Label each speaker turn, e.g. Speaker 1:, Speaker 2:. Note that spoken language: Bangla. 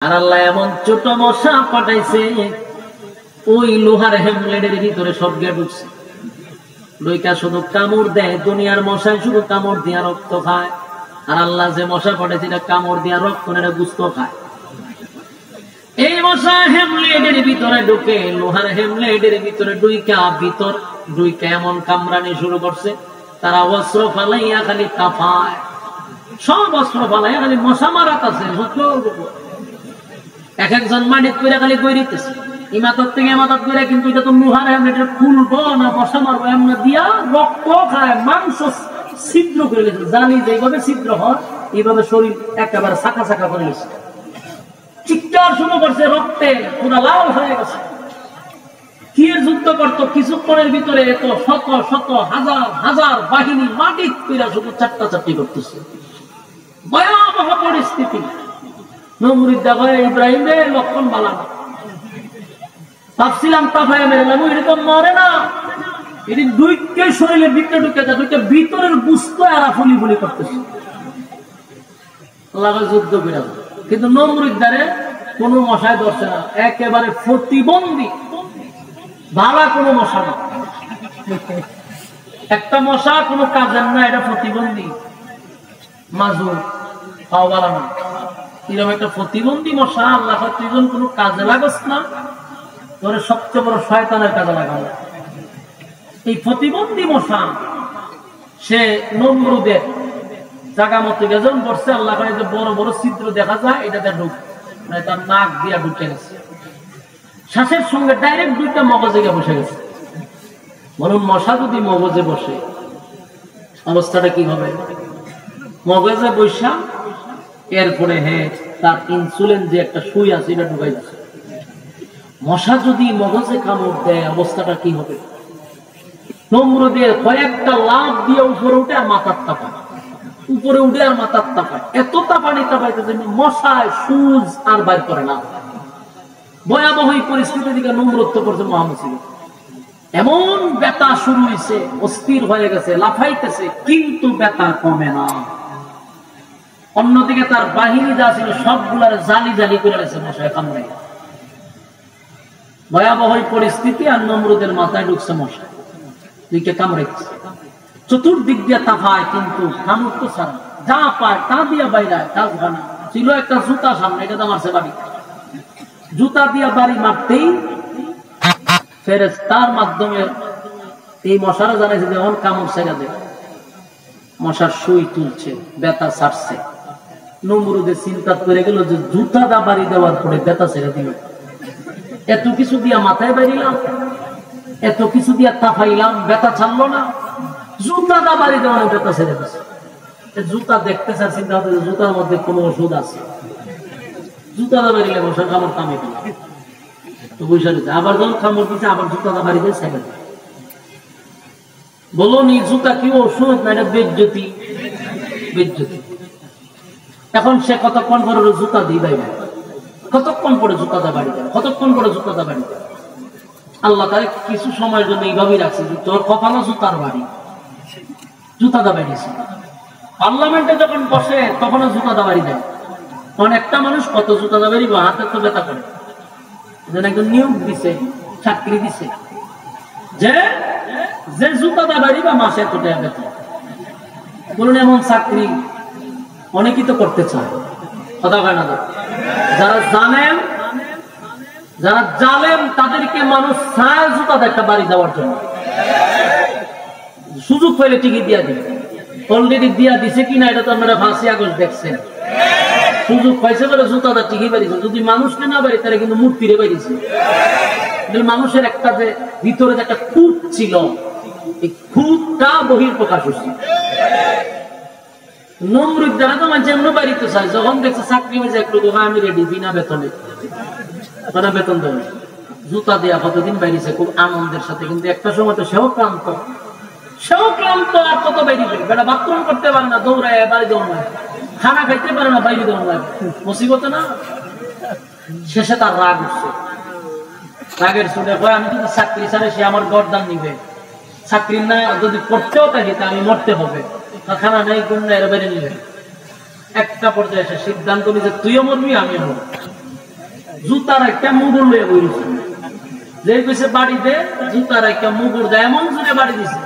Speaker 1: আর আল্লাহ এমন ছোট মশা পাঠাইছে ওই লোহার হেমলেটের ভিতরে সব গিয়ে ঢুকছে। লইকা শুধু কামড় দেয়, দুনিয়ার মশায় শুধু কামড় দিয়া রক্ত খায়, আর আল্লাহ যে মশা পাঠাইছে এটা কামড় দিয়া রক্ত নেড়ে গুস্ত খায়। এই মশা হেমলেটের ভিতরে ঢুকে, লোহার হেমলেটের ভিতরে ডুইকা এমন কামড়ানি শুরু করছে, তারা অস্ত্র ফালাইয়া খালি কাঁপায়, সব অস্ত্র ফালাইয়া খালি মশা মারাত আছে। এক একজন মাটির করে খালি গৈরিতেছে ইমাদত থেকে ইমাদত করে, কিন্তু এটা তো লোহার হেমলেটের খুলবো না মশা মারবো এমন দিয়া রক্ত খায়, মাংস ছিদ্র করে গেছে। জানি যে এইভাবে ছিদ্র হয়, এইভাবে শরীর একেবারে শাখা শাখা করে গেছে। চিৎকার শুরু করছে, রক্তে পুরা লাল হয়ে গেছে। কি যুদ্ধ করতো কিছুক্ষণের ভিতরে, এত শত শত হাজার হাজার বাহিনী মাটি কইরা শুধু চারটা চারটি করতেছে। ভয়াবহ পরিস্থিতি। নমরুদ দাগায় ইব্রাহিম রে লক্ষণ বালা না, ভাবছিলাম তাফায় মেরে নেবো, এরকম মরে না, এটি দুইকে শরীরের ভিতরে ঢুকে যায়, দুইটা ভিতরের বুঝতো এরা ফুলি ফুলি করতেছে। আল্লাহ যুদ্ধ করে, কিন্তু নমরুদ দ্বারে কোন মশায় ধরছে না, একেবারে প্রতিবন্ধী, ভালা কোনো মশা না। একটা মশা কোনো কাজের না, এটা প্রতিবন্ধী মাজুর খাওয়ালা না। এরকম একটা প্রতিবন্ধী মশা আল্লাহ তুইজন কোনো কাজে লাগস না, তোরে সবচেয়ে বড় শয়তানের কাজে লাগাল। এই প্রতিবন্ধী মশা সে নমরুদের জায়গা মতো গেজন বসছে, আল্লাহ যে বড় বড় ছিদ্র দেখা যায় এটাতে ঢুক, মানে তার নাক দিয়া ঢুকে গেছে, শ্বাসের সঙ্গে ডাইরেক্ট দুইটা মগজে গিয়ে বসে গেছে। বলুন মশা যদি মগজে বসে অবস্থাটা কি হবে? মগজে বৈশা এরপরে তার ইনসুলিন যে একটা সুই আছে এটা ঢুকাই দিচ্ছে। মশা যদি মগজে কামড় দেয় অবস্থাটা কি হবে? নমরুদের কয়েকটা লাভ দিয়ে উপরে উঠে আর মাথার তাপায়, উপরে উঠে আর মাথার তাপায়, এত তাপানি তাপাইতে মশায় সুজ আর বাইর করে না। ভয়াবহ পরিস্থিতির দিকে নমরুদ করছে মোহাম্মদ ছিল। এমন ব্যথা শুরু হয়েছে, অস্থির হয়ে গেছে, লাফাইতেছে, কিন্তু ব্যথা কমে না। অন্যদিকে তার বাহিনী যা ছিল সবগুলার জালি জালি করে গেছে মশায় কামড়ে। ভয়াবহ পরিস্থিতি, আর নমরুদের মাথায় ঢুকছে মশা, দিকে কামড়ে চতুর্দিক দিয়ে তাফায়, কিন্তু কামড় তো ছাড়া, যা পায় তা দিয়া বাইরায়, কাজ ভানা ছিল। একটা জুতা সামনে, এটা তো মারছে বাড়ি, জুতা দিয়া বাড়ি মারতেই ফেরেশতার মাধ্যমে এই মশারা জানাইছে যে এখন কামড় ছেড়ে দেয়, মশার সুই তুলছে, ব্যথা ছাড়ছে। নমরুদের চিন্তা করে গেল যে জুতা দা বাড়ি দেওয়ার পরে ব্যথা ছেড়ে দিল। এত কিছু দিয়া মাথায় বাড়িলাম, এত কিছু দিয়া তাফাইলাম, ব্যথা ছাড়লো না, জুতা দা বাড়ি দেওয়ার ব্যথা ছেড়ে দিচ্ছে। জুতা দেখতে চার চিন্তা হতো যে জুতার মধ্যে কোনো ওষুধ আছে, জুতা দা বাড়িলে মশার কামড় কামে তো বৈশা দিচ্ছে। আবার যখন কামড় দিচ্ছে আবার জুতা দা বাড়ি দিয়ে ছেড়ে দেয়। বলুন এই জুতা কি ওষুধ না এটা বেজ্জতি? বেজ্জতি। এখন সে কতক্ষণ পরে জুতা দিই বাইরে, কতক্ষণ পরে জুতাটা বাড়ি দেয়, কতক্ষণ পরে জুতাটা বাড়ি দেয়। আল্লাহ তার কিছু সময়ের জন্য এইভাবেই রাখছে, তোর কপালও জুতার বাড়ি, জুতাটা বাড়িছে। পার্লামেন্টে যখন বসে তখনও জুতাটা বাড়ি দেয়। কারণ একটা মানুষ কত জুতাটা বাড়িব, হাতে তো ব্যথা করে। একজন নিয়োগ দিছে, চাকরি দিছে, যে যে জুতাটা বাড়ি বা মাসে এত টাকা বেতন। বলুন এমন চাকরি অনেকেই তো করতে চায়, কথা হয় না? যারা জানেন তাদেরকে মানুষ চায় জুতা একটা বাড়ি দেওয়ার জন্য, সুযোগ পাইলে টিকিট দিয়া দিবে। অলরেডি দিয়া দিছে কিনা এটা তো আপনারা 5 আগস্ট দেখছেন। সুযোগ পাইছে বলে জুতাটা টিকিট বাড়িছে। যদি মানুষকে না বাড়ি তারা কিন্তু মূর্তিরে বাড়িছে। মানুষের একটা যে ভিতরে যে একটা খুঁত ছিল, এই খুঁতটা বহির প্রকাশ হচ্ছে। নমরুদ দ্বারা তো মানুষ এমন বাড়িতে চায়, যখন দেখছে চাকরি হয়েছে একটু দোকান আমি রেডি, বিনা বেতনে, বেতন দেবে, জুতা দেওয়া কতদিন বাড়িছে খুব আনন্দের সাথে। কিন্তু একটা সময় তো সেও ক্লান্ত, আর কত বেরিয়ে বেটা বাথরুম করতে পারে না, দৌড়ায় বাড়ি দৌড়ায়, খানা খাইতে পারে না, বাইরে দৌড়ায়, মুসিবত না। শেষে তার রাগ উঠছে, রাগের শুনে কয় আমি যদি চাকরি ছাড়ে সে আমার গর্দান নিবে, চাকরি না যদি করতেও থাকি তা আমি মরতে হবে, খানা নেই গুণ না, এর বেড়ে নিবে। একটা পর্যায়ে এসে সিদ্ধান্ত নিয়ে তুইও মরবি আমিও মরবো। জুতার একটা মুগুর লয়ে বইছে, যে কইছে বাড়ি দে, জুতার একটা মুগুর দেয়, এমন জুড়ে বাড়ি দিছে।